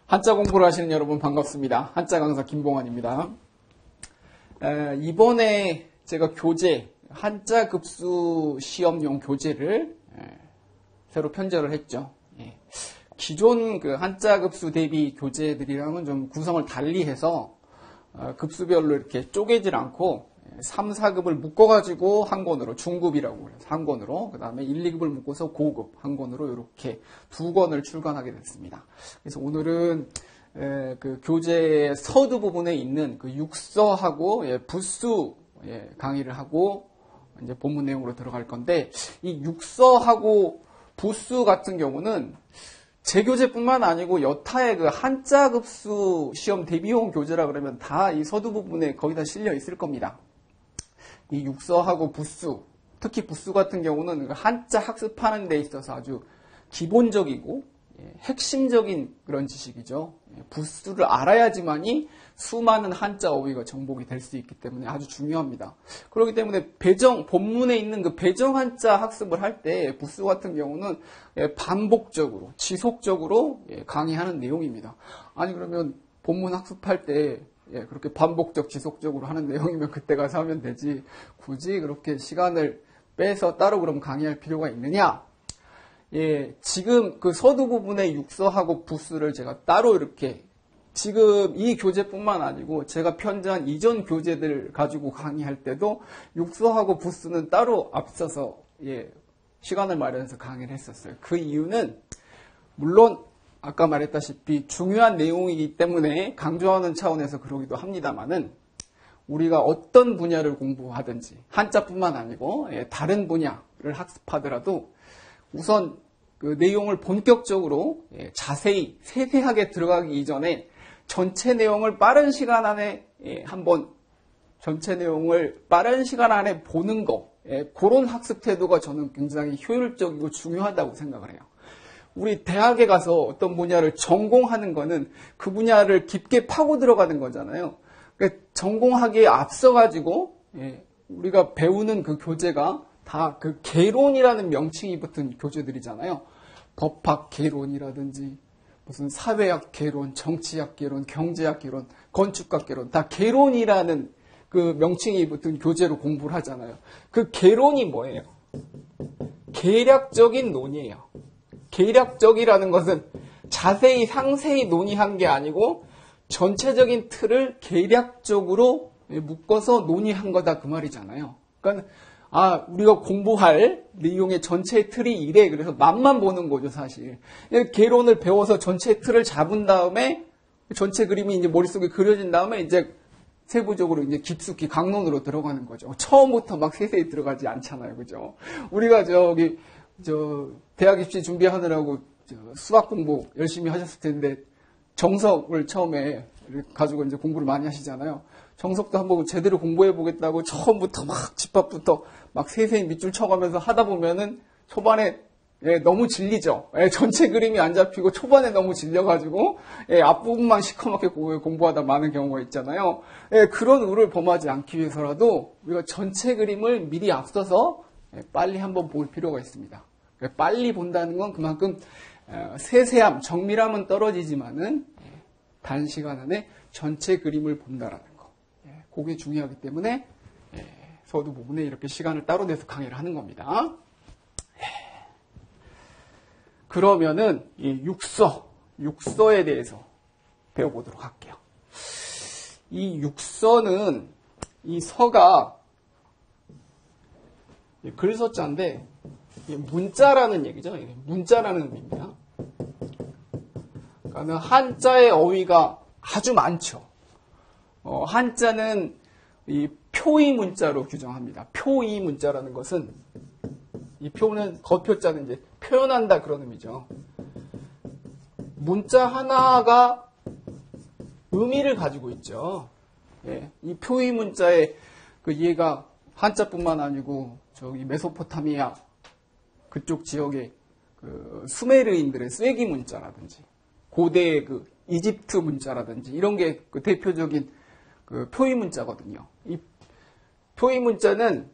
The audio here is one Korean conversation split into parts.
한자 공부를 하시는 여러분 반갑습니다. 한자 강사 김봉환입니다. 이번에 제가 교재, 한자 급수 시험용 교재를 새로 편제를 했죠. 기존 그 한자 급수 대비 교재들이랑은 좀 구성을 달리해서 급수별로 이렇게 쪼개질 않고 3, 4급을 묶어가지고 한 권으로, 중급이라고 해서 한 권으로, 그 다음에 1, 2급을 묶어서 고급 한 권으로 이렇게 두 권을 출간하게 됐습니다. 그래서 오늘은 그 교재의 서두 부분에 있는 그 육서하고 부수 강의를 하고 이제 본문 내용으로 들어갈 건데, 이 육서하고 부수 같은 경우는 제 교재뿐만 아니고 여타의 그 한자 급수 시험 대비용 교재라 그러면 다 이 서두 부분에 거의 다 실려 있을 겁니다. 이 육서하고 부수, 특히 부수 같은 경우는 한자 학습하는 데 있어서 아주 기본적이고 핵심적인 그런 지식이죠. 부수를 알아야지만이 수많은 한자 어휘가 정복이 될 수 있기 때문에 아주 중요합니다. 그렇기 때문에 본문에 있는 그 배정 한자 학습을 할 때 부수 같은 경우는 반복적으로, 지속적으로 강의하는 내용입니다. 아니 그러면 본문 학습할 때 그렇게 반복적, 지속적으로 하는 내용이면 그때 가서 하면 되지. 굳이 그렇게 시간을 빼서 따로 그럼 강의할 필요가 있느냐? 지금 그 서두 부분의 육서하고 부수를 제가 따로 이렇게 지금 이 교재뿐만 아니고 제가 편제한 이전 교재들 가지고 강의할 때도 육서하고 부수는 따로 앞서서 시간을 마련해서 강의를 했었어요. 그 이유는 물론 아까 말했다시피 중요한 내용이기 때문에 강조하는 차원에서 그러기도 합니다만은 우리가 어떤 분야를 공부하든지 한자뿐만 아니고 다른 분야를 학습하더라도 우선 그 내용을 본격적으로 자세히 세세하게 들어가기 이전에 전체 내용을 빠른 시간 안에 전체 내용을 빠른 시간 안에 보는 거, 그런 학습 태도가 저는 굉장히 효율적이고 중요하다고 생각을 해요. 우리 대학에 가서 어떤 분야를 전공하는 거는 그 분야를 깊게 파고 들어가는 거잖아요. 그러니까 전공하기에 앞서가지고 우리가 배우는 그 교재가 다 그 개론이라는 명칭이 붙은 교재들이잖아요. 법학 개론이라든지 무슨 사회학 개론, 정치학 개론, 경제학 개론, 건축학 개론, 다 개론이라는 그 명칭이 붙은 교재로 공부를 하잖아요. 그 개론이 뭐예요? 계략적인 논의예요. 계략적이라는 것은 자세히 상세히 논의한 게 아니고 전체적인 틀을 계략적으로 묶어서 논의한 거다 그 말이잖아요. 그러니까 우리가 공부할 내용의 전체 틀이 이래. 그래서 맛만 보는 거죠, 사실. 개론을 배워서 전체 틀을 잡은 다음에 전체 그림이 이제 머릿속에 그려진 다음에 이제 세부적으로 이제 깊숙이 강론으로 들어가는 거죠. 처음부터 막 세세히 들어가지 않잖아요. 그죠? 우리가 대학 입시 준비하느라고 수학 공부 열심히 하셨을 텐데 정석을 처음에 가지고 이제 공부를 많이 하시잖아요. 정석도 한번 제대로 공부해 보겠다고 처음부터 막 집합부터 막 세세히 밑줄 쳐가면서 하다 보면은 초반에 너무 질리죠. 전체 그림이 안 잡히고 초반에 너무 질려가지고 앞부분만 시커멓게 공부하다 많은 경우가 있잖아요. 그런 우를 범하지 않기 위해서라도 우리가 전체 그림을 미리 앞서서 빨리 한번 볼 필요가 있습니다. 빨리 본다는 건 그만큼 세세함, 정밀함은 떨어지지만은 단시간 안에 전체 그림을 본다라는 거. 그게 중요하기 때문에 서두 부분에 이렇게 시간을 따로 내서 강의를 하는 겁니다. 그러면은 이 육서에 대해서 배워보도록 할게요. 이 육서는 이 서가 글서자인데 문자라는 얘기죠. 문자라는 의미입니다. 그러니까 한자의 어휘가 아주 많죠. 한자는 이 표의 문자로 규정합니다. 표의 문자라는 것은 이 표는 겉표자는 이제 표현한다 그런 의미죠. 문자 하나가 의미를 가지고 있죠. 이 표의 문자의 그 이해가 한자뿐만 아니고 저기 메소포타미아 그쪽 지역의 그 수메르인들의 쐐기 문자라든지 고대의 그 이집트 문자라든지 이런 게 그 대표적인 그 표의 문자거든요. 이 표의 문자는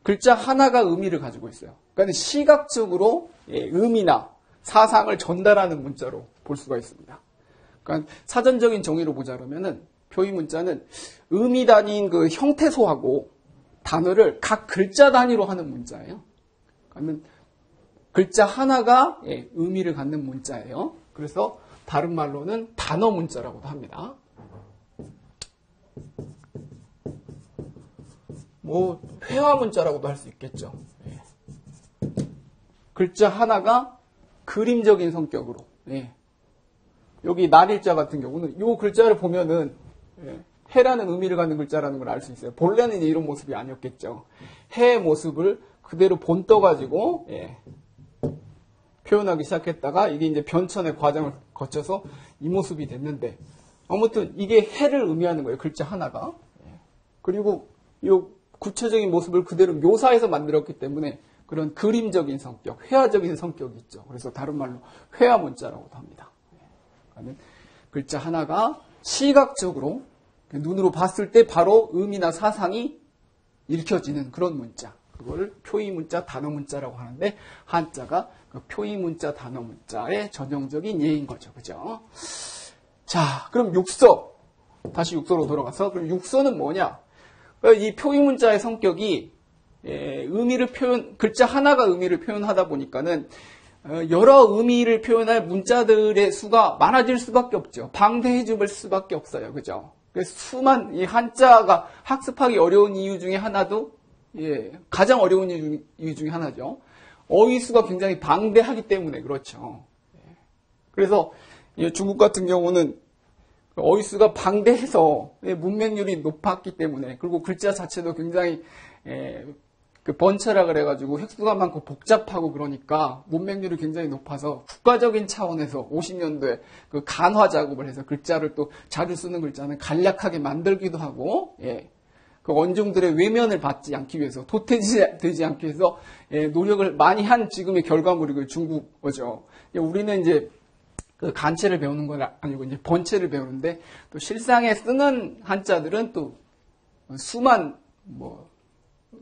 글자 하나가 의미를 가지고 있어요. 그러니까 시각적으로 의미나 사상을 전달하는 문자로 볼 수가 있습니다. 그러니까 사전적인 정의로 보자 그러면은 표의 문자는 의미 단위인 그 형태소하고 단어를 각 글자 단위로 하는 문자예요. 그러면 글자 하나가 의미를 갖는 문자예요. 그래서 다른 말로는 단어 문자라고도 합니다. 뭐 회화 문자라고도 할 수 있겠죠. 글자 하나가 그림적인 성격으로. 여기 날일자 같은 경우는 이 글자를 보면은 해라는 의미를 갖는 글자라는 걸 알 수 있어요. 본래는 이런 모습이 아니었겠죠. 해의 모습을 그대로 본떠가지고 표현하기 시작했다가 이게 이제 변천의 과정을 거쳐서 이 모습이 됐는데 아무튼 이게 해를 의미하는 거예요. 글자 하나가. 그리고 이 구체적인 모습을 그대로 묘사해서 만들었기 때문에 그런 그림적인 성격, 회화적인 성격이 있죠. 그래서 다른 말로 회화 문자라고도 합니다. 그러니까 글자 하나가 시각적으로 눈으로 봤을 때 바로 의미나 사상이 읽혀지는 그런 문자. 그걸 표의 문자, 단어 문자라고 하는데 한자가 그 표의 문자, 단어 문자의 전형적인 예인 거죠. 그죠? 자, 그럼 육서. 다시 육서로 돌아가서 그럼 육서는 뭐냐? 이 표의 문자의 성격이 글자 하나가 의미를 표현하다 보니까는 여러 의미를 표현할 문자들의 수가 많아질 수밖에 없죠. 방대해 줄 수밖에 없어요. 그죠? 그래서 이 한자가 학습하기 어려운 이유 중에 하나도 가장 어려운 이유 중에 하나죠. 어휘수가 굉장히 방대하기 때문에 그렇죠. 그래서 중국 같은 경우는 어휘수가 방대해서 문맹률이 높았기 때문에 그리고 글자 자체도 굉장히 번체라 그래가지고 획수가 많고 복잡하고 그러니까 문맹률이 굉장히 높아서 국가적인 차원에서 50년도에 그 간화 작업을 해서 글자를 또 자주 쓰는 글자는 간략하게 만들기도 하고 그 원종들의 외면을 받지 않기 위해서 도태되지 않기 위해서 노력을 많이 한 지금의 결과물이 그 중국어죠. 우리는 이제 그 간체를 배우는 건 아니고 이제 번체를 배우는데 또 실상에 쓰는 한자들은 또 수만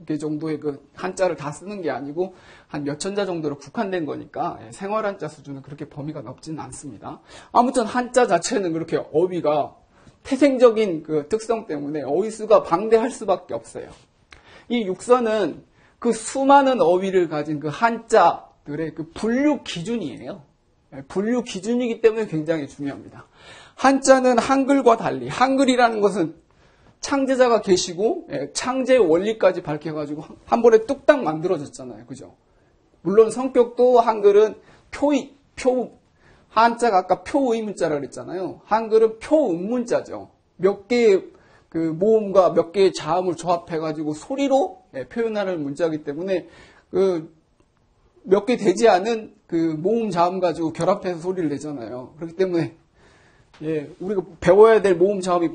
개 정도의 그 한자를 다 쓰는 게 아니고 한 몇천 자 정도로 국한된 거니까 생활 한자 수준은 그렇게 범위가 넓지는 않습니다. 아무튼 한자 자체는 그렇게 어휘가 태생적인 그 특성 때문에 어휘수가 방대할 수밖에 없어요. 이 육서는 그 수많은 어휘를 가진 그 한자들의 그 분류 기준이에요. 분류 기준이기 때문에 굉장히 중요합니다. 한자는 한글과 달리 한글이라는 것은 창제자가 계시고 창제의 원리까지 밝혀가지고 한 번에 뚝딱 만들어졌잖아요. 그죠? 물론 성격도 한글은 한자가 아까 표의문자라고 그랬잖아요. 한글은 표음문자죠. 몇 개의 그 모음과 몇 개의 자음을 조합해가지고 소리로 표현하는 문자이기 때문에 그 몇 개 되지 않은 그 모음 자음 가지고 결합해서 소리를 내잖아요. 그렇기 때문에 우리가 배워야 될 모음 자음이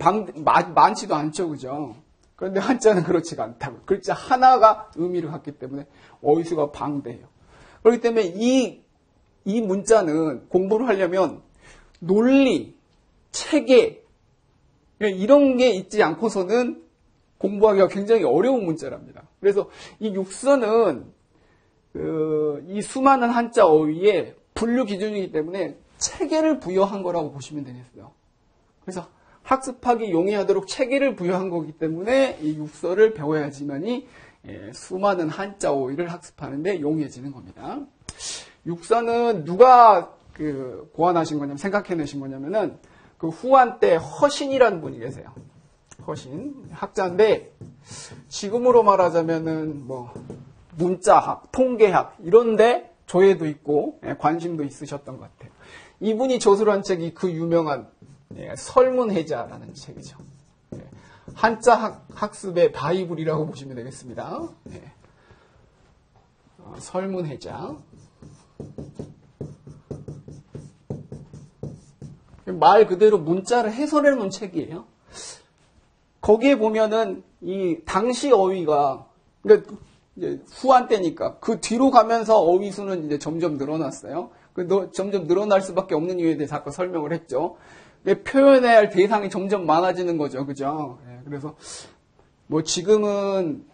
많지도 않죠. 그죠? 그런데 한자는 그렇지가 않다고. 글자 하나가 의미를 갖기 때문에 어휘수가 방대해요. 그렇기 때문에 이 문자는 공부를 하려면 논리, 체계 이런 게 있지 않고서는 공부하기가 굉장히 어려운 문자랍니다. 그래서 이 육서는 이 수많은 한자 어휘의 분류 기준이기 때문에 체계를 부여한 거라고 보시면 되겠어요. 그래서 학습하기 용이하도록 체계를 부여한 거기 때문에 이 육서를 배워야지만이 수많은 한자 어휘를 학습하는데 용이해지는 겁니다. 육서는 누가 고안하신 거냐면 생각해내신 거냐면은 그 후한 때 허신이라는 분이 계세요. 허신 학자인데 지금으로 말하자면은 문자학, 통계학 이런데 조예도 있고 관심도 있으셨던 것 같아요. 이분이 저술한 책이 그 유명한 설문해자라는 책이죠. 한자 학습의 바이블이라고 보시면 되겠습니다. 설문해자. 말 그대로 문자를 해설해 놓은 책이에요. 거기에 보면은 이 당시 어휘가 그러니까 이제 후한 때니까 그 뒤로 가면서 어휘수는 이제 점점 늘어났어요. 점점 늘어날 수밖에 없는 이유에 대해서 아까 설명을 했죠. 표현해야 할 대상이 점점 많아지는 거죠. 그죠? 그래서 지금은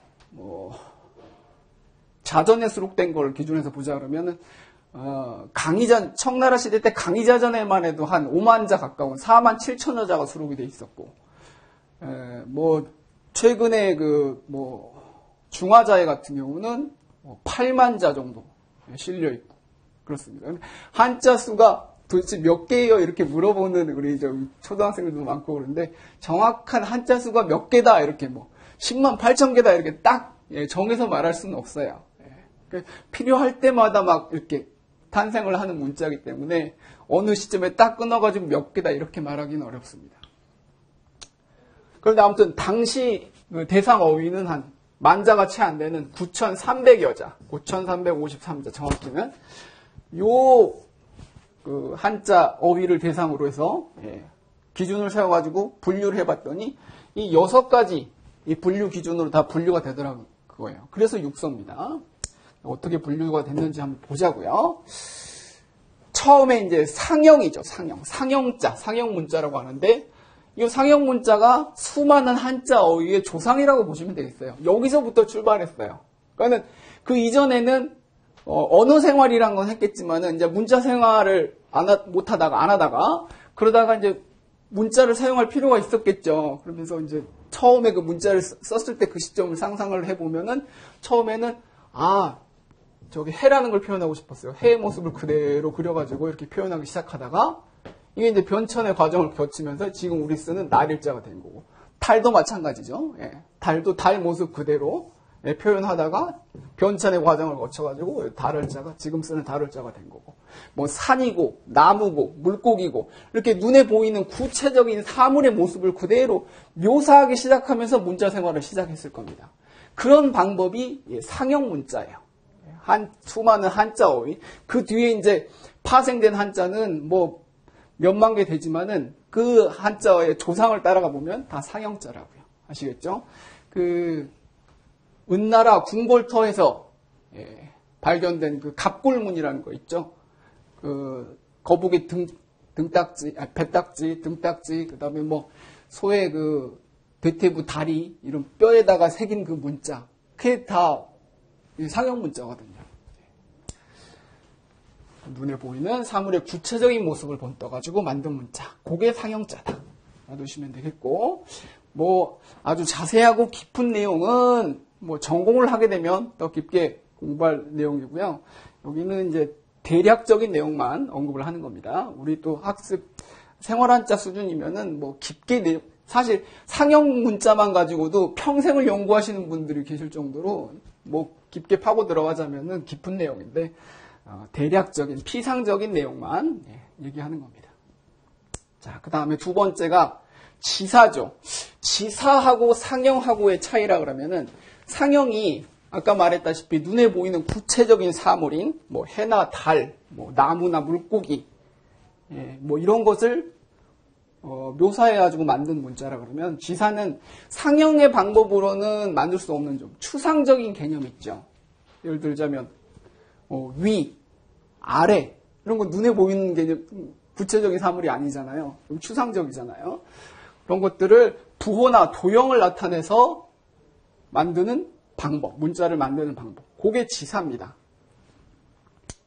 자전에 수록된 걸 기준해서 보자 그러면은 강의자, 청나라 시대 때 강의자전에만 해도 한 5만 자 가까운 4만 7천여 자가 수록이 돼 있었고, 최근에 중화자회 같은 경우는 8만 자 정도 실려 있고, 그렇습니다. 한자 수가 도대체 몇 개예요? 이렇게 물어보는 우리 초등학생들도 많고 그런데, 정확한 한자 수가 몇 개다, 이렇게 10만 8천 개다, 이렇게 딱 정해서 말할 수는 없어요. 필요할 때마다 막 이렇게 탄생을 하는 문자이기 때문에 어느 시점에 딱 끊어가지고 몇 개다 이렇게 말하기는 어렵습니다. 그런데 아무튼 당시 대상 어휘는 한 만자가 채 안 되는 9,300여 자, 9,353자 정확히는 한자 어휘를 대상으로 해서 기준을 세워가지고 분류를 해봤더니 이 6가지 이 분류 기준으로 다 분류가 되더라고요. 그래서 육서입니다. 어떻게 분류가 됐는지 한번 보자고요. 처음에 이제 상형이죠. 상형자, 상형문자라고 하는데 이 상형문자가 수많은 한자 어휘의 조상이라고 보시면 되겠어요. 여기서부터 출발했어요. 그러니까 그 이전에는 언어 생활이란 건 했겠지만은 이제 문자 생활을 안 하다가 그러다가 이제 문자를 사용할 필요가 있었겠죠. 그러면서 이제 처음에 그 문자를 썼을 때 그 시점을 상상을 해보면은 처음에는 저기 해라는 걸 표현하고 싶었어요. 해의 모습을 그대로 그려가지고 이렇게 표현하기 시작하다가 이게 이제 변천의 과정을 거치면서 지금 우리 쓰는 날일자가 된 거고, 달도 마찬가지죠. 달도 달 모습 그대로 표현하다가 변천의 과정을 거쳐가지고 달을자가 지금 쓰는 달을자가 된 거고, 산이고 나무고 물고기고 이렇게 눈에 보이는 구체적인 사물의 모습을 그대로 묘사하기 시작하면서 문자 생활을 시작했을 겁니다. 그런 방법이 상형 문자예요. 수많은 한자 어휘. 그 뒤에 이제 파생된 한자는 몇만 개 되지만은 그 한자의 조상을 따라가 보면 다 상형자라고요. 아시겠죠? 은나라 궁궐터에서 발견된 그 갑골문이라는 거 있죠? 거북이 배딱지, 등딱지, 그 다음에 소의 대퇴부 다리, 이런 뼈에다가 새긴 그 문자. 그게 다 상형 문자거든요. 눈에 보이는 사물의 구체적인 모습을 본떠가지고 만든 문자. 그게 상형자다. 놔두시면 되겠고, 아주 자세하고 깊은 내용은 전공을 하게 되면 더 깊게 공부할 내용이고요. 여기는 이제 대략적인 내용만 언급을 하는 겁니다. 우리 또 학습 생활한자 수준이면은 깊게 사실 상형 문자만 가지고도 평생을 연구하시는 분들이 계실 정도로 깊게 파고 들어가자면은 깊은 내용인데, 대략적인 피상적인 내용만 얘기하는 겁니다. 자, 그 다음에 두 번째가 지사죠. 지사하고 상형하고의 차이라 그러면은, 상형이 아까 말했다시피 눈에 보이는 구체적인 사물인 해나 달, 나무나 물고기, 이런 것을 묘사해가지고 만든 문자라 그러면, 지사는 상형의 방법으로는 만들 수 없는 좀 추상적인 개념이 있죠. 예를 들자면 위, 아래 이런 거 눈에 보이는 개념, 구체적인 사물이 아니잖아요. 좀 추상적이잖아요. 그런 것들을 부호나 도형을 나타내서 만드는 방법, 문자를 만드는 방법. 그게 지사입니다.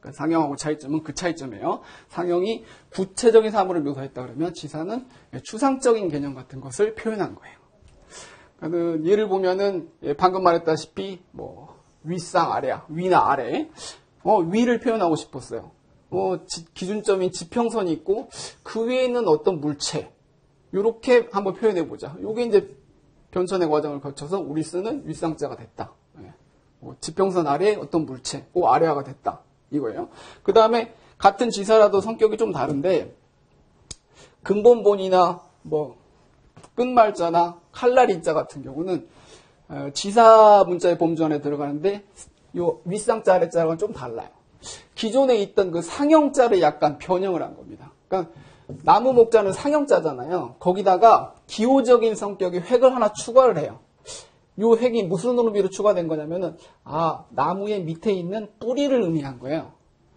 그러니까 상형하고 차이점은 그 차이점이에요. 상형이 구체적인 사물을 묘사했다 그러면 지사는 추상적인 개념 같은 것을 표현한 거예요. 그러니까 예를 보면은 방금 말했다시피 윗상 아래야, 위나 아래. 위를 표현하고 싶었어요. 기준점인 지평선이 있고 그 위에 있는 어떤 물체. 요렇게 한번 표현해 보자. 요게 이제 변천의 과정을 거쳐서 우리 쓰는 윗상자가 됐다. 지평선 아래에 어떤 물체, 아래화가 됐다. 이거예요. 그 다음에 같은 지사라도 성격이 좀 다른데, 근본본이나 끝말자나 칼날인자 같은 경우는 지사 문자의 범주 안에 들어가는데, 요 윗상자 아래자랑은 좀 달라요. 기존에 있던 그 상형자를 약간 변형을 한 겁니다. 그러니까 나무 목자는 상형자잖아요. 거기다가 기호적인 성격의 획을 하나 추가를 해요. 요 획이 무슨 의미로 추가된 거냐면은, 나무의 밑에 있는 뿌리를 의미한 거예요.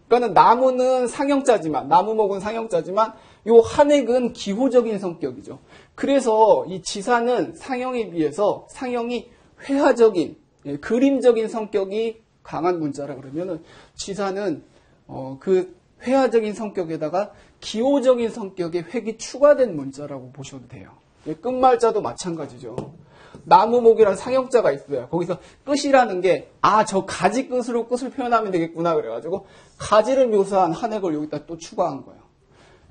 그러니까 나무는 상형자지만, 나무목은 상형자지만, 요 한 획은 기호적인 성격이죠. 그래서 이 지사는 상형에 비해서 상형이 회화적인, 그림적인 성격이 강한 문자라 그러면은, 지사는 그 회화적인 성격에다가 기호적인 성격의 획이 추가된 문자라고 보셔도 돼요. 끝말자도 마찬가지죠. 나무목이라는 상형자가 있어요. 거기서 끝이라는 게, 저 가지 끝으로 끝을 표현하면 되겠구나. 그래가지고, 가지를 묘사한 한획을 여기다 또 추가한 거예요.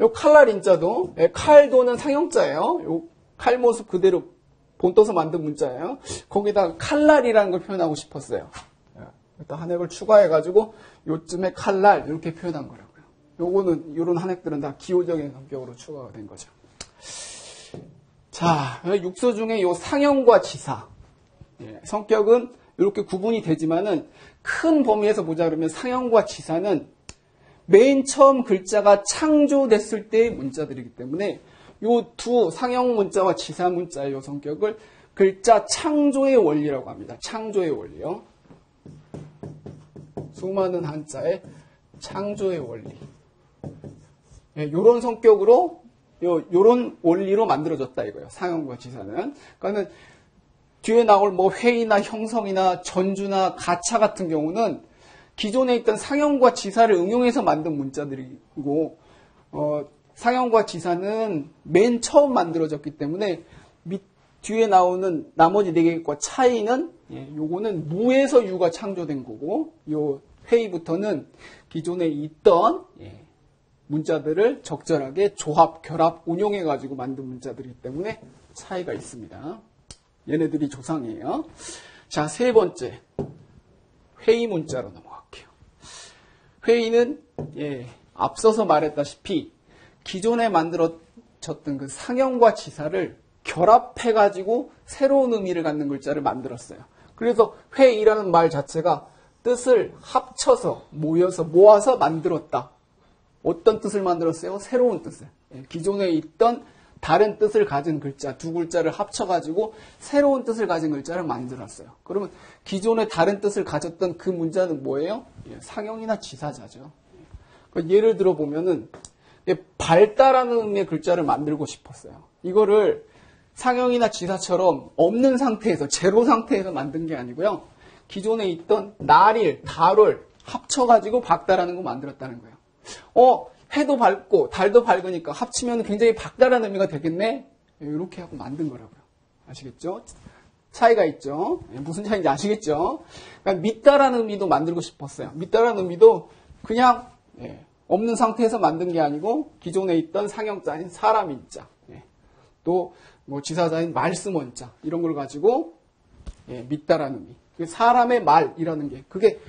요 칼날인자도, 칼도는 상형자예요. 요 칼 모습 그대로 본떠서 만든 문자예요. 거기다가 칼날이라는 걸 표현하고 싶었어요. 일단 한획을 추가해가지고, 요쯤에 칼날, 이렇게 표현한 거라고요. 요거는, 요런 한획들은 다 기호적인 성격으로 추가가 된 거죠. 자, 육소 중에 요 상형과 지사. 성격은 이렇게 구분이 되지만은 큰 범위에서 보자 그러면 상형과 지사는 맨 처음 글자가 창조됐을 때의 문자들이기 때문에 요 두 상형 문자와 지사 문자의 요 성격을 글자 창조의 원리라고 합니다. 창조의 원리요. 수많은 한자의 창조의 원리. 요런 성격으로 요런 원리로 만들어졌다 이거예요. 상형과 지사는. 그러니까는 뒤에 나올 뭐 회의나 형성이나 전주나 가차 같은 경우는 기존에 있던 상형과 지사를 응용해서 만든 문자들이고, 상형과 지사는 맨 처음 만들어졌기 때문에 뒤에 나오는 나머지 4개과 차이는, 요거는 무에서 유가 창조된 거고, 요 회의부터는 기존에 있던, 문자들을 적절하게 조합, 결합, 운용해가지고 만든 문자들이기 때문에 차이가 있습니다. 얘네들이 조상이에요. 자, 세 번째. 회의 문자로 넘어갈게요. 회의는, 앞서서 말했다시피 기존에 만들어졌던 그 상형과 지사를 결합해가지고 새로운 의미를 갖는 글자를 만들었어요. 그래서 회의라는 말 자체가 뜻을 합쳐서, 모아서 만들었다. 어떤 뜻을 만들었어요? 새로운 뜻을. 기존에 있던 다른 뜻을 가진 글자, 두 글자를 합쳐가지고 새로운 뜻을 가진 글자를 만들었어요. 그러면 기존에 다른 뜻을 가졌던 그 문자는 뭐예요? 상형이나 지사자죠. 예를 들어 보면은 밝다라는 의미의 글자를 만들고 싶었어요. 이거를 상형이나 지사처럼 없는 상태에서, 제로 상태에서 만든 게 아니고요. 기존에 있던 날일, 달을 합쳐가지고 밝다라는 거 만들었다는 거예요. 해도 밝고 달도 밝으니까 합치면 굉장히 밝다라는 의미가 되겠네? 이렇게 하고 만든 거라고요. 아시겠죠? 차이가 있죠? 무슨 차이인지 아시겠죠? 그러니까 믿다라는 의미도 만들고 싶었어요. 믿다라는 의미도 그냥 없는 상태에서 만든 게 아니고 기존에 있던 상형자인 사람인자, 또 뭐 지사자인 말씀원자 이런 걸 가지고 믿다라는 의미. 사람의 말이라는 게 그게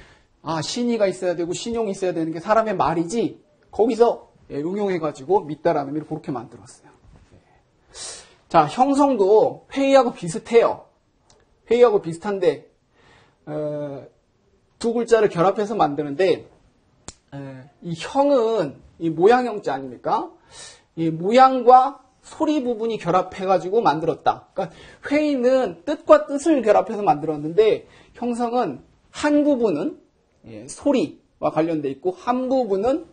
신의가 있어야 되고 신용이 있어야 되는 게 사람의 말이지 거기서 응용해가지고 믿다라는 의미를 그렇게 만들었어요. 자, 형성도 회의하고 비슷해요. 회의하고 비슷한데 두 글자를 결합해서 만드는데 이 형은 이 모양형자 아닙니까? 이 모양과 소리 부분이 결합해가지고 만들었다. 그러니까 회의는 뜻과 뜻을 결합해서 만들었는데 형성은 한 부분은 소리와 관련돼 있고 한 부분은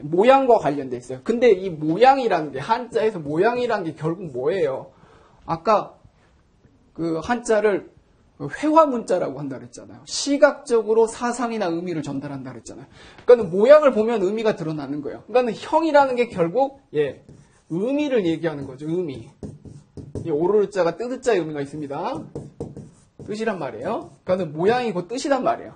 모양과 관련돼 있어요. 근데 이 모양이라는 게 한자에서 모양이라는 게 결국 뭐예요? 아까 그 한자를 회화 문자라고 한다 그랬잖아요. 시각적으로 사상이나 의미를 전달한다 그랬잖아요. 그러니까 모양을 보면 의미가 드러나는 거예요. 그러니까 형이라는 게 결국 의미를 얘기하는 거죠. 의미. 이 오르르자가 뜨드자의 의미가 있습니다. 뜻이란 말이에요. 그러니까 모양이고 뜻이란 말이에요.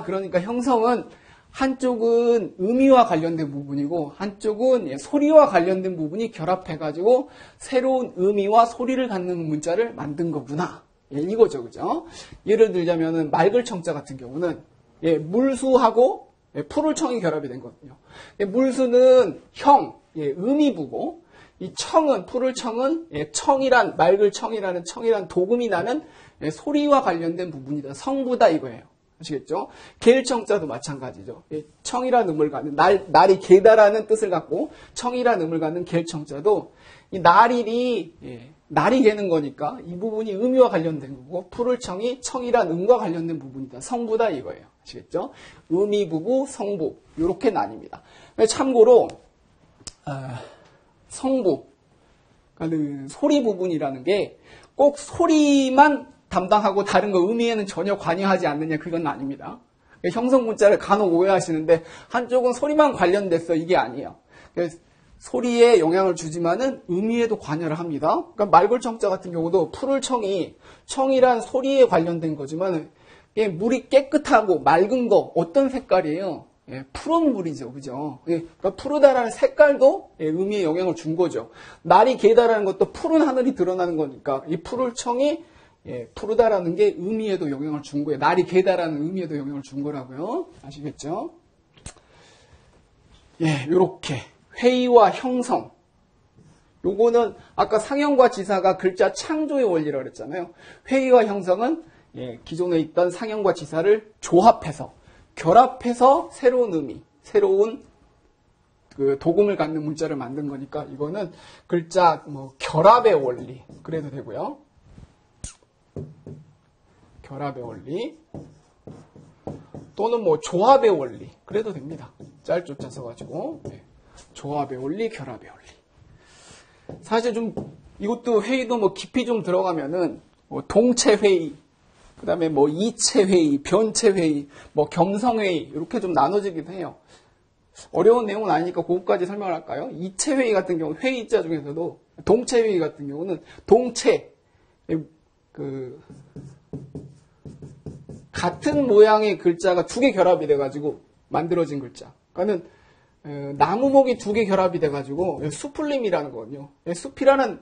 그러니까 형성은 한쪽은 의미와 관련된 부분이고 한쪽은 소리와 관련된 부분이 결합해가지고 새로운 의미와 소리를 갖는 문자를 만든 거구나. 이거죠, 그죠? 예를 들자면은 맑을 청자 같은 경우는 물수하고 풀을 청이 결합이 된 거거든요. 물수는 형, 의미부고 이 청은 풀을 청은 청이란 맑을 청이라는 도금이 나는 소리와 관련된 부분이다. 성부다 이거예요. 아시겠죠? 겔청자도 마찬가지죠. 청이라는 음을 갖는 날이 개다라는 뜻을 갖고 청이라는 음을 갖는 겔청자도 이 날이 개는 거니까 이 부분이 의미와 관련된 거고 풀을 청이 청이란 음과 관련된 부분이다. 성부다 이거예요. 아시겠죠? 의미부부, 성부 이렇게 나뉩니다. 참고로 성부, 그러니까 소리 부분이라는 게 꼭 소리만 담당하고 다른 거 의미에는 전혀 관여하지 않느냐 그건 아닙니다. 형성 문자를 간혹 오해하시는데 한쪽은 소리만 관련됐어. 이게 아니에요. 소리에 영향을 주지만은 의미에도 관여를 합니다. 그러니까 말골청자 같은 경우도 푸를 청이란 소리에 관련된 거지만 물이 깨끗하고 맑은 거 어떤 색깔이에요? 푸른 물이죠. 그죠? 그러니까 푸르다라는 색깔도 의미에 영향을 준 거죠. 날이 개다라는 것도 푸른 하늘이 드러나는 거니까 이 푸를 청이 푸르다라는 게 의미에도 영향을 준 거예요. 날이 개다라는 의미에도 영향을 준 거라고요. 아시겠죠? 요렇게 회의와 형성. 요거는 아까 상형과 지사가 글자 창조의 원리라고 그랬잖아요. 회의와 형성은 기존에 있던 상형과 지사를 조합해서 결합해서 새로운 의미, 새로운 그 도금을 갖는 문자를 만든 거니까 이거는 글자 결합의 원리 그래도 되고요. 결합의 원리 또는 조합의 원리 그래도 됩니다. 짤조자 써가지고 조합의 원리, 결합의 원리. 사실 좀 이것도 회의도 깊이 좀 들어가면은 동체 회의, 그 다음에 이체 회의, 변체 회의, 겸성 회의 이렇게 좀 나눠지기도 해요. 어려운 내용은 아니니까 그것까지 설명을 할까요? 이체 회의 같은 경우 회의자 중에서도 동체 회의 같은 경우는 동체 같은 모양의 글자가 두 개 결합이 돼가지고 만들어진 글자. 그러니까는 나무목이 두 개 결합이 돼가지고 수풀림이라는 거거든요. 숲이라는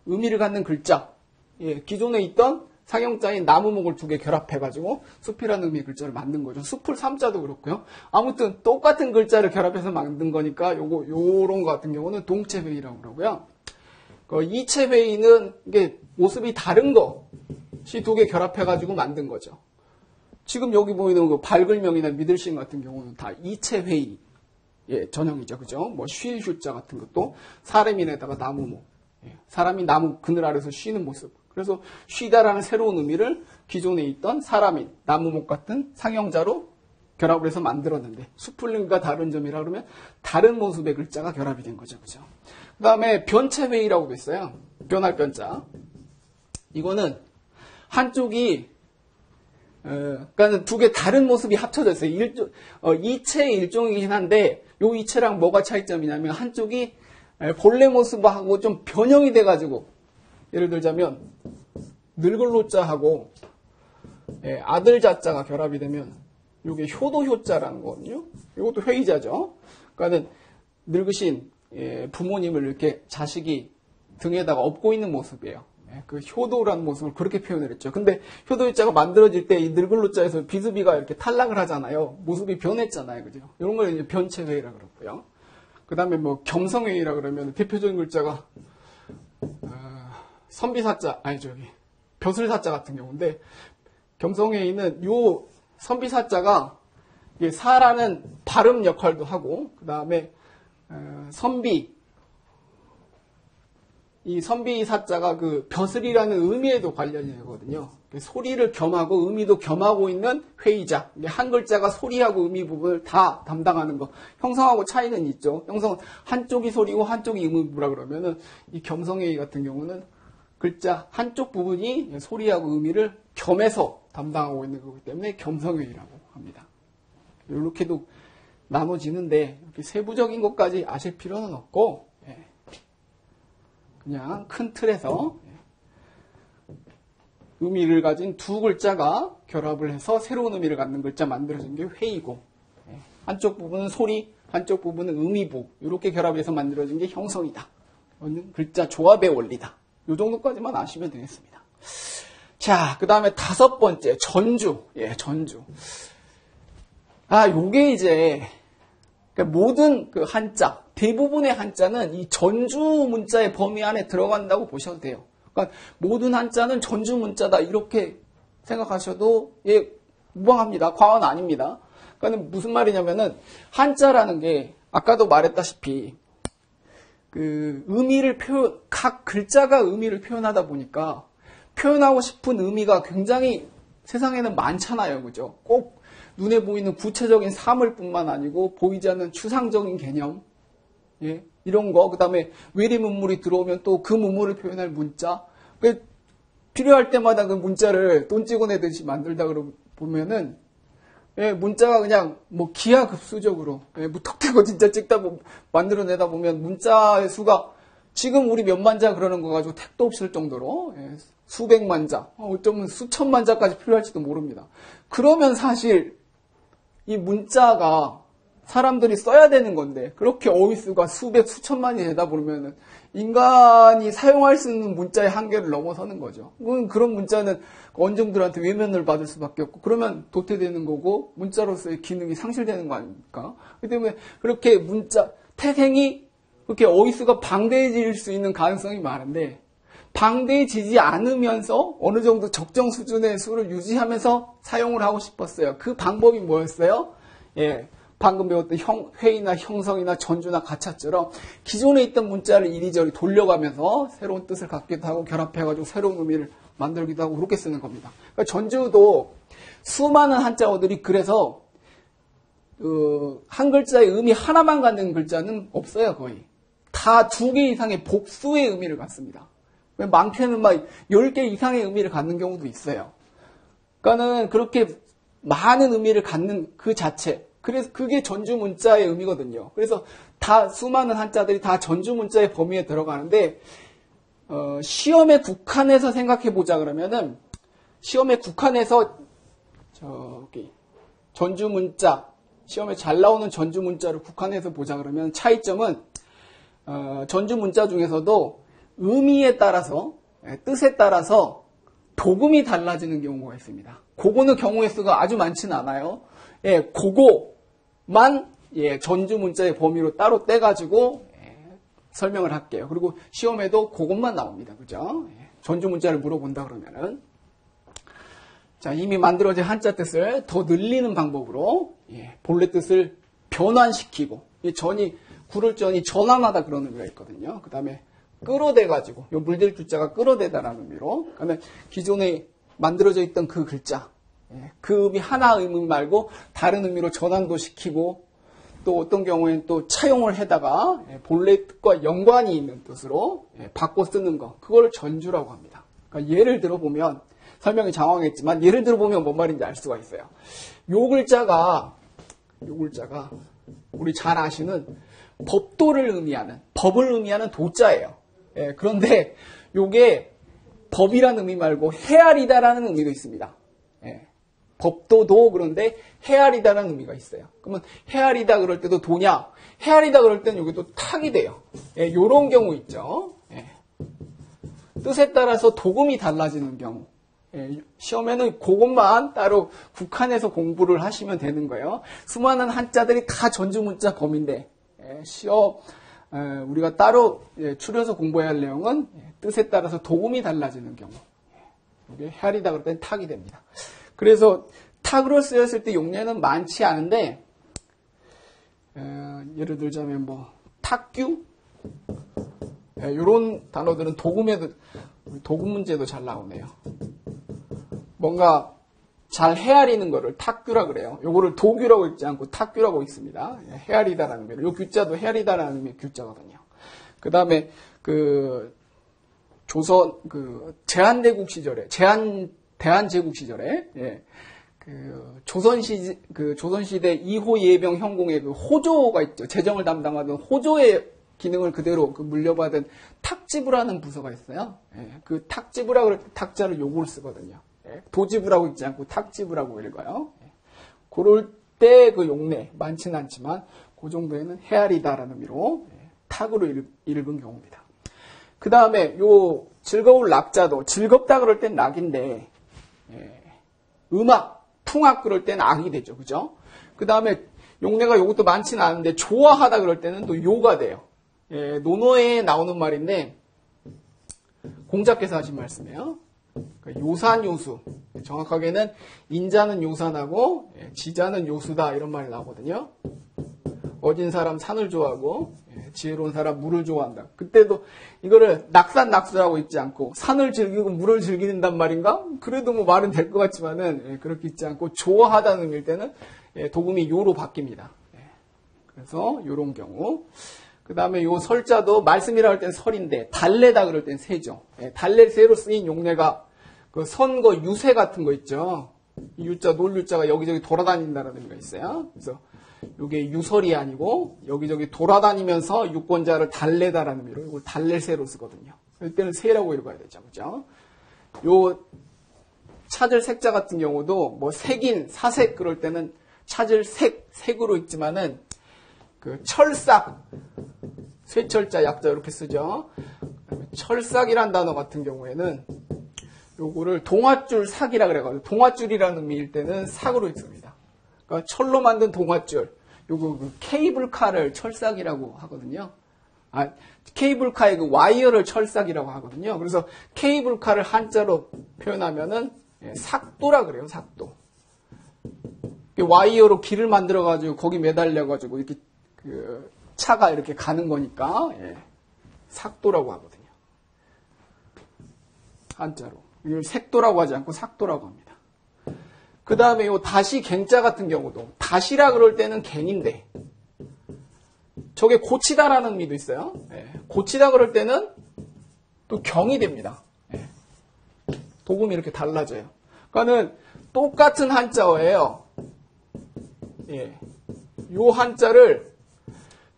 의미를 갖는 글자. 기존에 있던 상형자인 나무목을 두 개 결합해가지고 숲이라는 의미의 글자를 만든 거죠. 숲을 삼자도 그렇고요. 아무튼 똑같은 글자를 결합해서 만든 거니까 요런 거 같은 경우는 동체회의라고 그러고요. 이체회의는 이게 모습이 다른 것이 두 개 결합해가지고 만든 거죠. 지금 여기 보이는 그 발글명이나 미들신 같은 경우는 다 이체회의 전형이죠. 그죠? 쉴 같은 것도 사람인에다가 나무목. 사람이 나무 그늘 아래서 쉬는 모습. 그래서 쉬다라는 새로운 의미를 기존에 있던 사람인, 나무목 같은 상형자로 결합을 해서 만들었는데 수풀림과 다른 점이라 그러면 다른 모습의 글자가 결합이 된 거죠. 그죠? 그 다음에 변체회의라고도 있어요. 변할 변자. 이거는 한쪽이 그러니까 두 개 다른 모습이 합쳐져 있어요. 이체의 일종이긴 한데 요 이체랑 뭐가 차이점이냐면 한쪽이 본래 모습하고 좀 변형이 돼가지고 예를 들자면 늙을로자하고 아들자자가 결합이 되면 이게 효도효자라는 거거든요. 이것도 회의자죠. 그러니까는 늙으신 부모님을 이렇게 자식이 등에다가 업고 있는 모습이에요. 그 효도라는 모습을 그렇게 표현을 했죠. 근데 효도효자가 만들어질 때 이 늙을로자에서 비스비가 이렇게 탈락을 하잖아요. 모습이 변했잖아요. 그죠? 이런 걸 이제 변체회의라고 그러고요. 그 다음에 겸성회의라 그러면 대표적인 글자가 선비사자, 벼슬사자 같은 경우인데 겸성회의는 요 선비사자가 사라는 발음 역할도 하고 그 다음에 이 선비사자가 그 벼슬이라는 의미에도 관련이 되거든요. 소리를 겸하고 의미도 겸하고 있는 회의자. 한 글자가 소리하고 의미 부분을 다 담당하는 거. 형성하고 차이는 있죠. 형성은 한쪽이 소리고 한쪽이 의미부라 그러면은 이 겸성회의 같은 경우는 글자 한쪽 부분이 소리하고 의미를 겸해서 담당하고 있는 거기 때문에 겸성회의라고 합니다. 이렇게도 나눠지는데 이렇게 세부적인 것까지 아실 필요는 없고 그냥 큰 틀에서 의미를 가진 두 글자가 결합을 해서 새로운 의미를 갖는 글자 만들어진 게 회의고 한쪽 부분은 소리, 한쪽 부분은 의미부 이렇게 결합해서 만들어진 게 형성이다. 이거는 글자 조합의 원리다. 이 정도까지만 아시면 되겠습니다. 자, 그 다음에 다섯 번째 전주. 전주. 요게 이제 모든 그 한자, 대부분의 한자는 이 전주 문자의 범위 안에 들어간다고 보셔도 돼요. 그러니까 모든 한자는 전주 문자다 이렇게 생각하셔도 무방합니다. 과언 아닙니다. 그러니까 무슨 말이냐면은 한자라는 게 아까도 말했다시피 그 각 글자가 의미를 표현하다 보니까 표현하고 싶은 의미가 굉장히 세상에는 많잖아요. 그죠? 꼭 눈에 보이는 구체적인 사물뿐만 아니고 보이지 않는 추상적인 개념, 이런 거, 그 다음에 외리 문물이 들어오면 또 그 문물을 표현할 문자, 필요할 때마다 그 문자를 돈 찍어내듯이 만들다 보면은 예, 문자가 그냥 뭐 기하급수적으로 예, 무턱대고 진짜 찍다 만들어내다 보면 문자의 수가 지금 우리 몇만 자 그러는 거 가지고 택도 없을 정도로 예, 수백만 자, 어쩌면 수천만 자까지 필요할지도 모릅니다. 그러면 사실 이 문자가 사람들이 써야 되는 건데 그렇게 어휘수가 수백, 수천만이 되다 보면은 인간이 사용할 수 있는 문자의 한계를 넘어서는 거죠. 그런 문자는 원종들한테 외면을 받을 수밖에 없고 그러면 도태되는 거고 문자로서의 기능이 상실되는 거 아닙니까? 그렇기 때문에 그렇게 문자, 태생이 그렇게 어휘수가 방대해질 수 있는 가능성이 많은데 방대해지지 않으면서 어느 정도 적정 수준의 수를 유지하면서 사용을 하고 싶었어요. 그 방법이 뭐였어요? 예. 방금 배웠던 회의나 형성이나 전주나 가차처럼 기존에 있던 문자를 이리저리 돌려가면서 새로운 뜻을 갖기도 하고 결합해가지고 새로운 의미를 만들기도 하고 그렇게 쓰는 겁니다. 그러니까 전주도 수많은 한자어들이 그래서 한 글자의 의미 하나만 갖는 글자는 없어요. 거의. 다 2개 이상의 복수의 의미를 갖습니다. 많게는 막 10개 이상의 의미를 갖는 경우도 있어요. 그러니까는 그렇게 많은 의미를 갖는 그 자체, 그래서 그게 전주 문자의 의미거든요. 그래서 다 수많은 한자들이 다 전주 문자의 범위에 들어가는데 시험에 국한해서 생각해 보자 그러면은 시험에 국한해서 저기 전주 문자 시험에 잘 나오는 전주 문자를 국한해서 보자 그러면 차이점은 전주 문자 중에서도 의미에 따라서 뜻에 따라서 도금이 달라지는 경우가 있습니다. 그거는 경우의 수가 아주 많지는 않아요. 예, 그거만 예, 전주 문자의 범위로 따로 떼가지고 설명을 할게요. 그리고 시험에도 그것만 나옵니다. 그죠? 예, 전주 문자를 물어본다 그러면은 자 이미 만들어진 한자 뜻을 더 늘리는 방법으로 예, 본래 뜻을 변환시키고 이 전이 구를 전이 전환하다 그런 의미가 있거든요. 그 다음에 끌어대가지고 요 물들 글자가 끌어대다라는 의미로 그러면 기존에 만들어져 있던 그 글자 그 의미 하나 의미 말고 다른 의미로 전환도 시키고 또 어떤 경우에는 또 차용을 해다가 본래 뜻과 연관이 있는 뜻으로 바꿔 쓰는 거 그걸 전주라고 합니다. 그러니까 예를 들어보면 설명이 장황했지만 예를 들어보면 뭔 말인지 알 수가 있어요. 요 글자가 우리 잘 아시는 법도를 의미하는 법을 의미하는 도자예요. 예, 그런데 요게 법이라는 의미 말고 헤아리다라는 의미도 있습니다. 예, 법도도 그런데 헤아리다라는 의미가 있어요. 그러면 헤아리다 그럴 때도 도냐? 헤아리다 그럴 때는 여기 또 탁이 돼요. 예, 요런 경우 있죠. 예, 뜻에 따라서 도금이 달라지는 경우. 예, 시험에는 그것만 따로 국한해서 공부를 하시면 되는 거예요. 수많은 한자들이 다 전주문자 범위인데 예, 시험 우리가 따로 추려서 공부해야 할 내용은 뜻에 따라서 도금이 달라지는 경우 이게 헤아리다 그럴 땐 탁이 됩니다. 그래서 탁으로 쓰였을 때 용례는 많지 않은데 예를 들자면 뭐 탁규 이런 단어들은 도금 문제도 잘 나오네요. 뭔가 잘 헤아리는 거를 탁규라 그래요. 요거를 도규라고 읽지 않고 탁규라고 읽습니다. 헤아리다라는 의미로. 요 규자도 헤아리다라는 의미의 규자거든요. 그 다음에 조선 제한제국 시절에 대한제국 시절에 조선시대 2호 예병 형공의 그 호조가 있죠. 재정을 담당하던 호조의 기능을 그대로 물려받은 탁지부라는 부서가 있어요. 그 탁지부라 그럴 때 탁자를 요걸 쓰거든요. 도지부라고 읽지 않고 탁지부라고 읽어요. 그럴 때 그 용례 많지는 않지만 그 정도에는 헤아리다라는 의미로 탁으로 읽은 경우입니다. 그 다음에 요 즐거울 낙자도 즐겁다 그럴 땐 낙인데 음악, 풍악 그럴 땐 악이 되죠. 그죠? 그 다음에 용례가 요것도 많지는 않은데 좋아하다 그럴 때는 또 요가 돼요. 논어에 나오는 말인데 공자께서 하신 말씀이에요. 요산요수 정확하게는 인자는 요산하고 지자는 요수다 이런 말이 나오거든요. 어진 사람 산을 좋아하고 지혜로운 사람 물을 좋아한다. 그때도 이거를 낙산낙수라고 읽지 않고 산을 즐기고 물을 즐기는단 말인가? 그래도 뭐 말은 될 것 같지만은 그렇게 읽지 않고 좋아하다는 의미일 때는 도금이 요로 바뀝니다. 그래서 요런 경우. 그 다음에 요 설자도 말씀이라 할 땐 설인데 달래다 그럴 땐 새죠. 달래 새로 쓰인 용례가 그 선거 유세 같은 거 있죠. 이 유자, 놀유자가 여기저기 돌아다닌다는 의미가 있어요. 그래서 이게 유설이 아니고 여기저기 돌아다니면서 유권자를 달래다라는 의미로 이걸 달랠새로 쓰거든요. 이때는 새라고 읽어야 되죠. 그죠? 요 찾을 색자 같은 경우도 뭐 색인, 사색 그럴 때는 찾을 색으로 읽지만은 그 철삭, 쇠철자 약자 이렇게 쓰죠. 철삭이란 단어 같은 경우에는 요거를 동아줄 삭이라 그래가지고 동아줄이라는 의미일 때는 삭으로 읽습니다. 그러니까 철로 만든 동아줄, 요거 그 케이블카를 철삭이라고 하거든요. 케이블카의 그 와이어를 철삭이라고 하거든요. 그래서 케이블카를 한자로 표현하면은 삭도라 그래요. 삭도. 와이어로 길을 만들어가지고 거기 매달려가지고 이렇게 그 차가 이렇게 가는 거니까 삭도라고 하거든요. 한자로. 이걸 색도라고 하지 않고 삭도라고 합니다. 그 다음에 요 다시 갱자 같은 경우도 다시라 그럴 때는 갱인데 저게 고치다라는 의미도 있어요. 고치다 그럴 때는 또 경이 됩니다. 도금이 이렇게 달라져요. 그러니까는 똑같은 한자어예요. 요 한자를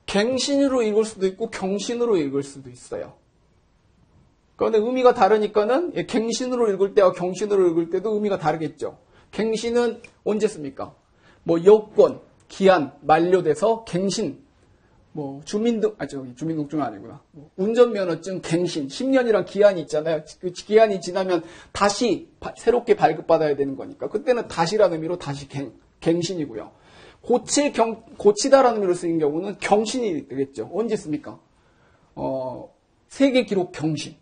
갱신으로 읽을 수도 있고 경신으로 읽을 수도 있어요. 그런데 의미가 다르니까는 갱신으로 읽을 때와 경신으로 읽을 때도 의미가 다르겠죠. 갱신은 언제 씁니까? 뭐 여권, 기한 만료돼서 갱신, 뭐 주민등록증 아니구나. 운전면허증 갱신, 10년이란 기한이 있잖아요. 그 기한이 지나면 다시 새롭게 발급받아야 되는 거니까 그때는 다시라는 의미로 다시 갱신이고요. 고치다라는 의미로 쓰인 경우는 경신이 되겠죠. 언제 씁니까? 세계 기록 경신.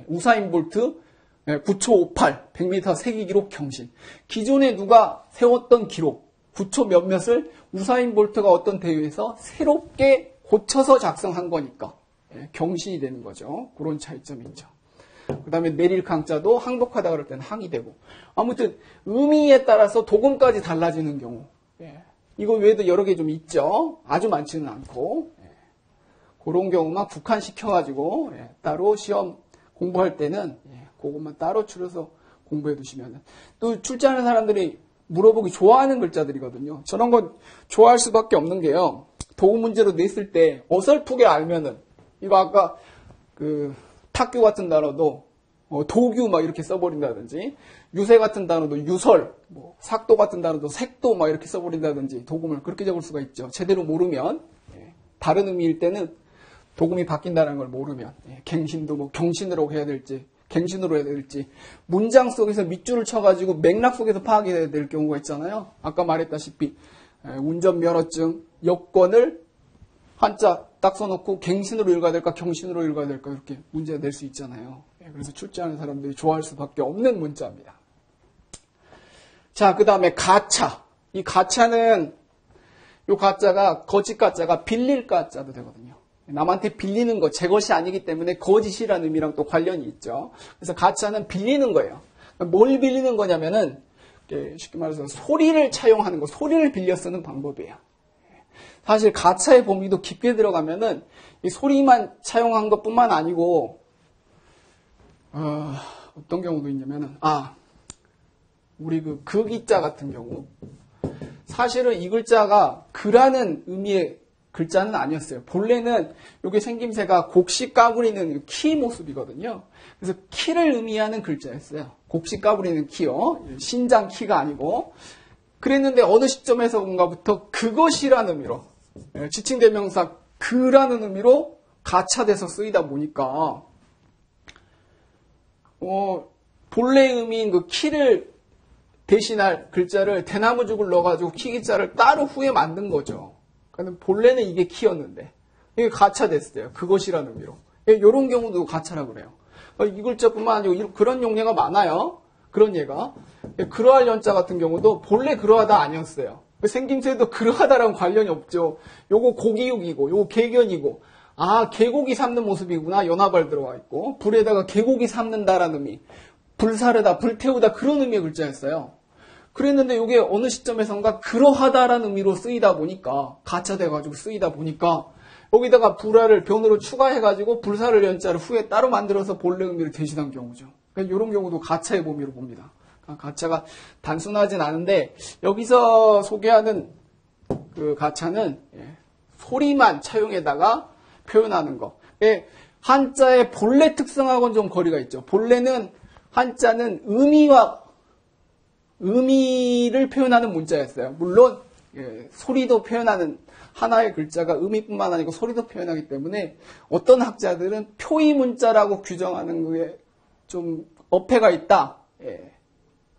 우사인 볼트 9초 58, 100m 세계 기록 경신. 기존에 누가 세웠던 기록, 9초 몇몇을 우사인 볼트가 어떤 대회에서 새롭게 고쳐서 작성한 거니까 경신이 되는 거죠. 그런 차이점이 있죠. 그 다음에 내릴 강자도 항복하다 그럴 때는 항이 되고. 아무튼 의미에 따라서 도금까지 달라지는 경우. 이거 외에도 여러 개 좀 있죠. 아주 많지는 않고. 그런 경우만 국한시켜가지고 따로 시험 공부할 때는 그것만 따로 추려서 공부해 두시면 또 출제하는 사람들이 물어보기 좋아하는 글자들이거든요. 저런 건 좋아할 수밖에 없는 게요. 도금 문제로 냈을 때 어설프게 알면은 이거 아까 그 탁교 같은 단어도 도규 막 이렇게 써버린다든지 유세 같은 단어도 유설, 뭐 삭도 같은 단어도 색도 막 이렇게 써버린다든지 도금을 그렇게 적을 수가 있죠. 제대로 모르면 다른 의미일 때는 도금이 바뀐다는 걸 모르면 갱신도 뭐 경신으로 해야 될지 갱신으로 해야 될지 문장 속에서 밑줄을 쳐가지고 맥락 속에서 파악해야 될 경우가 있잖아요. 아까 말했다시피 운전면허증, 여권을 한자 딱 써놓고 갱신으로 읽어야 될까 경신으로 읽어야 될까 이렇게 문제가 낼 수 있잖아요. 그래서 출제하는 사람들이 좋아할 수밖에 없는 문자입니다. 자, 그 다음에 가차. 이 가차는 요 가짜가 거짓 가짜가 빌릴 가짜도 되거든요. 남한테 빌리는 거, 제 것이 아니기 때문에 거짓이라는 의미랑 또 관련이 있죠. 그래서 가짜는 빌리는 거예요. 뭘 빌리는 거냐면은 쉽게 말해서 소리를 차용하는 거, 소리를 빌려 쓰는 방법이에요. 사실 가짜의 범위도 깊게 들어가면은 이 소리만 차용한 것뿐만 아니고 어떤 경우도 있냐면은 우리 그 극이자 같은 경우 사실은 이 글자가 그라는 의미의 글자는 아니었어요. 본래는 이게 생김새가 곡식 까부리는 키 모습이거든요. 그래서 키를 의미하는 글자였어요. 곡식 까부리는 키요. 신장 키가 아니고. 그랬는데 어느 시점에서인가부터 그것이라는 의미로 지칭대명사 그라는 의미로 가차돼서 쓰이다 보니까 본래 의미인 그 키를 대신할 글자를 대나무죽을 넣어가지고 키기자를 따로 후에 만든 거죠. 그러니까 본래는 이게 키였는데 이게 가차됐어요. 그것이라는 의미로. 이런 경우도 가차라고 그래요. 이 글자뿐만 아니고 그런 용례가 많아요. 그런 예가. 그러할 연자 같은 경우도 본래 그러하다 아니었어요. 생김새도 그러하다랑 관련이 없죠. 요거 고기육이고 요거 개견이고 개고기 삶는 모습이구나. 연화발 들어가 있고 불에다가 개고기 삶는다라는 의미. 불사르다, 불태우다 그런 의미의 글자였어요. 그랬는데 이게 어느 시점에선가 그러하다라는 의미로 쓰이다 보니까 가차돼가지고 쓰이다 보니까 여기다가 불화를 변으로 추가해가지고 불사를 연자를 후에 따로 만들어서 본래 의미를 대신한 경우죠. 그러니까 이런 경우도 가차의 범위로 봅니다. 가차가 단순하진 않은데 여기서 소개하는 그 가차는 소리만 차용에다가 표현하는 거. 한자의 본래 특성하고는 좀 거리가 있죠. 본래는 한자는 의미를 표현하는 문자였어요. 물론 소리도 표현하는 하나의 글자가 의미뿐만 아니고 소리도 표현하기 때문에 어떤 학자들은 표의 문자라고 규정하는 거에 좀 어폐가 있다.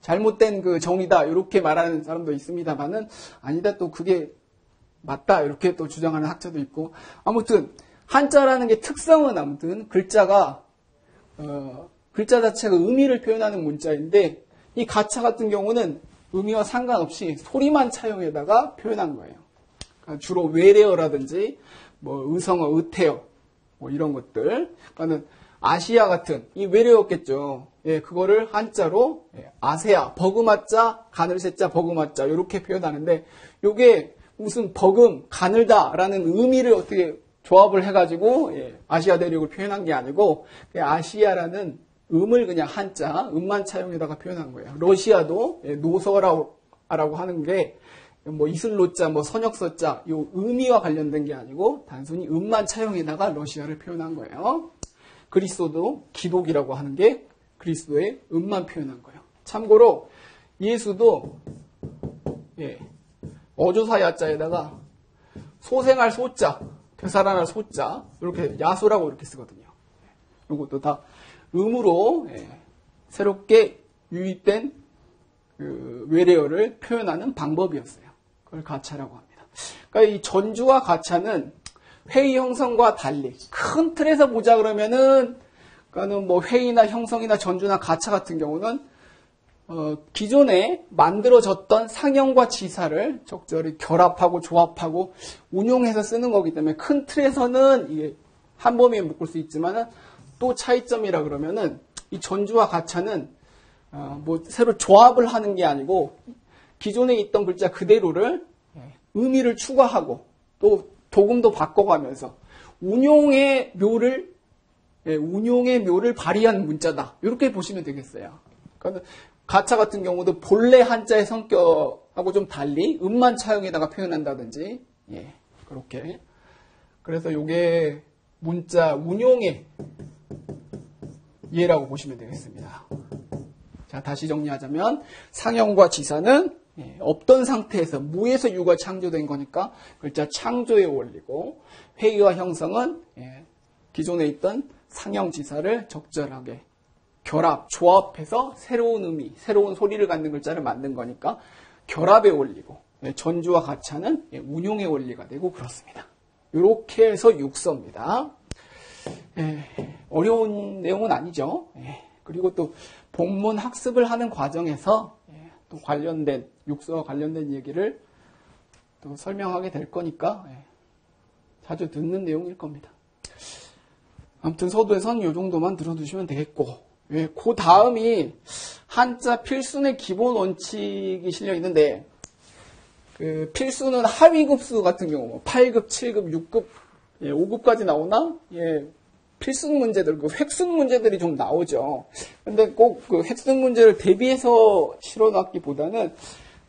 잘못된 그 정의다. 이렇게 말하는 사람도 있습니다만은 아니다. 또 그게 맞다. 이렇게 또 주장하는 학자도 있고. 아무튼 한자라는 게 특성은 아무튼 글자가 글자 자체가 의미를 표현하는 문자인데 이 가차 같은 경우는 의미와 상관없이 소리만 차용해다가 표현한 거예요. 그러니까 주로 외래어라든지 뭐 의성어, 의태어 뭐 이런 것들. 그러니까는 아시아 같은 이 외래어겠죠. 그거를 한자로 아세아, 버금아자, 가늘새자, 버금아자 이렇게 표현하는데 이게 무슨 버금, 가늘다라는 의미를 어떻게 조합을 해가지고 아시아 대륙을 표현한 게 아니고 아시아라는 음을 그냥 한자, 음만 차용해다가 표현한 거예요. 러시아도 노서라고 하는 게 뭐 이슬로자, 뭐 선역서자 이 의미와 관련된 게 아니고 단순히 음만 차용해다가 러시아를 표현한 거예요. 그리스도도 기독이라고 하는 게 그리스도의 음만 표현한 거예요. 참고로 예수도 어조사 야자에다가 소생할 소자, 되살아날 소자 이렇게 야소라고 이렇게 쓰거든요. 이것도 다 음으로 새롭게 유입된 그 외래어를 표현하는 방법이었어요. 그걸 가차라고 합니다. 그러니까 이 전주와 가차는 회의 형성과 달리 큰 틀에서 보자 그러면은 그러니까는 뭐 회의나 형성이나 전주나 가차 같은 경우는 기존에 만들어졌던 상형과 지사를 적절히 결합하고 조합하고 운용해서 쓰는 거기 때문에 큰 틀에서는 이게 한 범위에 묶을 수 있지만은 또 차이점이라 그러면은 이 전주와 가차는 뭐 새로 조합을 하는 게 아니고 기존에 있던 글자 그대로를 의미를 추가하고 또 도금도 바꿔가면서 운용의 묘를 발휘한 문자다. 이렇게 보시면 되겠어요. 그러니까 가차 같은 경우도 본래 한자의 성격하고 좀 달리 음만 차용에다가 표현한다든지 그렇게. 그래서 이게 문자 운용의 예라고 보시면 되겠습니다. 자, 다시 정리하자면 상형과 지사는 없던 상태에서 무에서 유가 창조된 거니까 글자 창조의 원리고 회의와 형성은 기존에 있던 상형 지사를 적절하게 결합, 조합해서 새로운 의미, 새로운 소리를 갖는 글자를 만든 거니까 결합의 원리고 전주와 가차는 운용의 원리가 되고 그렇습니다. 이렇게 해서 육서입니다. 어려운 내용은 아니죠. 그리고 또 본문 학습을 하는 과정에서 또 관련된 육서와 관련된 얘기를 또 설명하게 될 거니까 자주 듣는 내용일 겁니다. 아무튼 서두에선 이 정도만 들어두시면 되겠고 그 다음이 한자 필수의 기본 원칙이 실려 있는데 그 필수는 하위급수 같은 경우 8급, 7급, 6급, 5급까지 나오나? 필수 문제들, 그 획순 문제들이 좀 나오죠. 근데 꼭 그 획순 문제를 대비해서 실어놨기보다는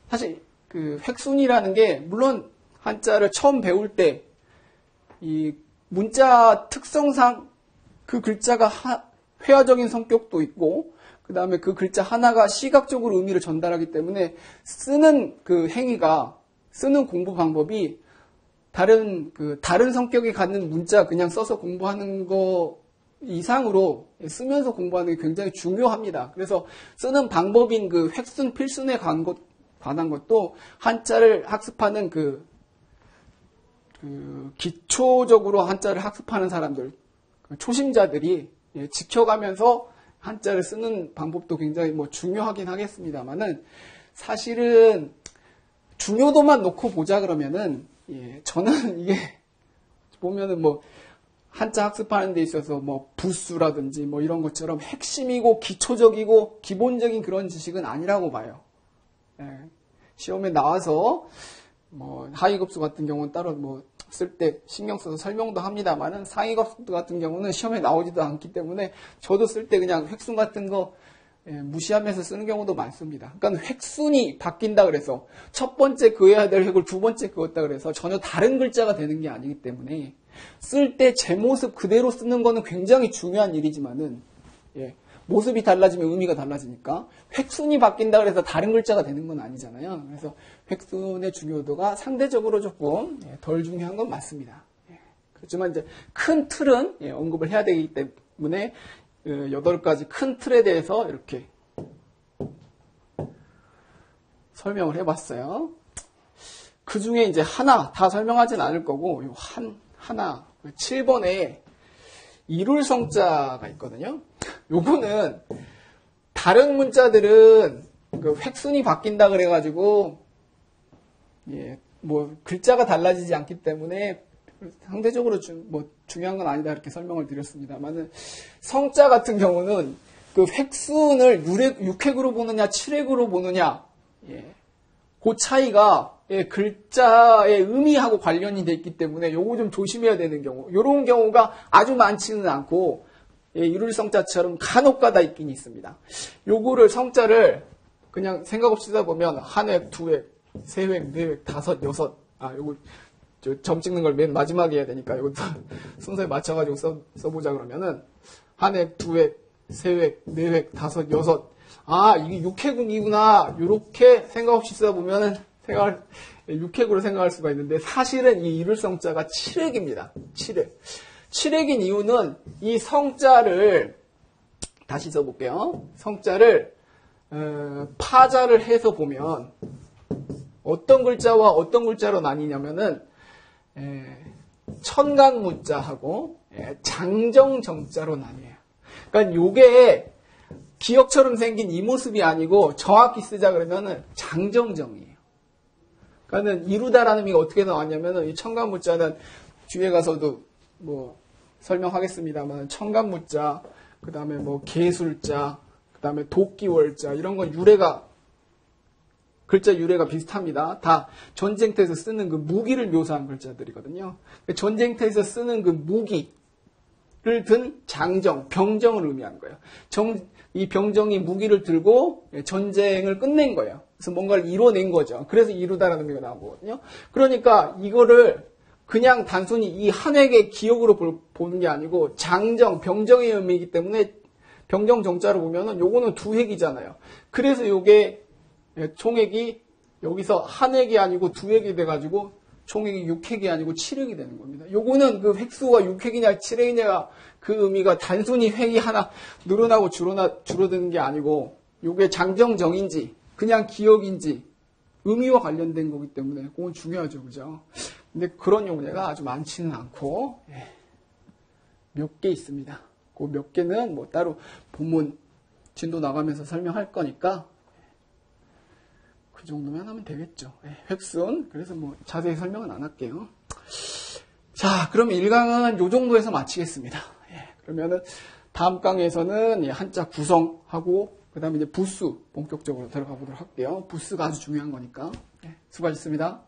사실 그 획순이라는 게 물론 한자를 처음 배울 때 이 문자 특성상 그 글자가 회화적인 성격도 있고 그 다음에 그 글자 하나가 시각적으로 의미를 전달하기 때문에 쓰는 그 행위가 쓰는 공부 방법이 다른 성격이 갖는 문자 그냥 써서 공부하는 거 이상으로 쓰면서 공부하는 게 굉장히 중요합니다. 그래서 쓰는 방법인 그 획순, 필순에 관한 것도 한자를 학습하는 그 기초적으로 한자를 학습하는 사람들, 초심자들이 지켜가면서 한자를 쓰는 방법도 굉장히 뭐 중요하긴 하겠습니다만은 사실은 중요도만 놓고 보자 그러면은 저는 이게 보면은 뭐 한자 학습하는 데 있어서 뭐 부수라든지 뭐 이런 것처럼 핵심이고 기초적이고 기본적인 그런 지식은 아니라고 봐요. 시험에 나와서 뭐 하위급수 같은 경우는 따로 뭐 쓸 때 신경 써서 설명도 합니다만은 상위급수 같은 경우는 시험에 나오지도 않기 때문에 저도 쓸 때 그냥 획순 같은 거 무시하면서 쓰는 경우도 많습니다. 그러니까 획순이 바뀐다 그래서 첫 번째 그어야 될 획을 두 번째 그었다 그래서 전혀 다른 글자가 되는 게 아니기 때문에 쓸 때 제 모습 그대로 쓰는 거는 굉장히 중요한 일이지만은 모습이 달라지면 의미가 달라지니까 획순이 바뀐다 그래서 다른 글자가 되는 건 아니잖아요. 그래서 획순의 중요도가 상대적으로 조금 덜 중요한 건 맞습니다. 그렇지만 이제 큰 틀은 언급을 해야 되기 때문에 8가지 큰 틀에 대해서 이렇게 설명을 해봤어요. 그 중에 이제 하나 다 설명하진 않을 거고 하나 7번에 이룰성자가 있거든요. 요거는 다른 문자들은 그 획순이 바뀐다 그래가지고 뭐 글자가 달라지지 않기 때문에 상대적으로 중요한 건 아니다 이렇게 설명을 드렸습니다만은 성자 같은 경우는 그 획순을 6획으로 보느냐 7획으로 보느냐 그 차이가 글자의 의미하고 관련이 돼 있기 때문에 요거 좀 조심해야 되는 경우 요런 경우가 아주 많지는 않고 이룰성자처럼 간혹가다 있긴 있습니다. 요거를 성자를 그냥 생각 없이 쓰다 보면 한 획, 두 획, 세 획, 네 획, 다섯, 여섯 요거 점 찍는 걸 맨 마지막에 해야 되니까 이것도 순서에 맞춰가지고 써보자 그러면은 한 획, 두 획, 세 획, 네 획, 다섯, 여섯 이게 6획이구나 요렇게 생각 없이 쓰다 보면은 6획으로 생각할 수가 있는데 사실은 이 이룰성자가 7획입니다. 7획. 7획인 이유는 이 성자를 다시 써볼게요. 성자를 파자를 해서 보면 어떤 글자와 어떤 글자로 나뉘냐면은 천간문자하고 장정정자로 나뉘어요. 그러니까 요게 기억처럼 생긴 이 모습이 아니고 정확히 쓰자 그러면은 장정정이에요. 그러니까는 이루다라는 의미가 어떻게 나왔냐면은 이 천간문자는 뒤에 가서도 뭐 설명하겠습니다만 천간문자, 그 다음에 뭐 개술자, 그 다음에 도끼월자 이런 건 글자 유래가 비슷합니다. 다 전쟁터에서 쓰는 그 무기를 묘사한 글자들이거든요. 전쟁터에서 쓰는 그 무기를 든 장정, 병정을 의미하는 거예요. 이 병정이 무기를 들고 전쟁을 끝낸 거예요. 그래서 뭔가를 이뤄낸 거죠. 그래서 이루다라는 의미가 나온 거거든요. 그러니까 이거를 그냥 단순히 이 한 획의 기억으로 보는 게 아니고 장정, 병정의 의미이기 때문에 병정 정자로 보면은 요거는 두 획이잖아요. 그래서 요게 총획이 여기서 한 획이 아니고 두 획이 돼가지고 총획이 6획이 아니고 7획이 되는 겁니다. 요거는 그 획수가 6획이냐 7획이냐 그 의미가 단순히 획이 하나 늘어나고 줄어드는 게 아니고 요게 장정정인지 그냥 기억인지 의미와 관련된 거기 때문에 그건 중요하죠. 그죠? 근데 그런 용례가 아주 많지는 않고 몇 개 있습니다. 그 몇 개는 뭐 따로 본문 진도 나가면서 설명할 거니까 그 정도면 하면 되겠죠. 획순. 그래서 뭐 자세히 설명은 안 할게요. 자, 그러면 1강은 요 정도에서 마치겠습니다. 그러면은 다음 강에서는 한자 구성하고 그 다음에 이제 부수 본격적으로 들어가 보도록 할게요. 부수가 아주 중요한 거니까. 수고하셨습니다.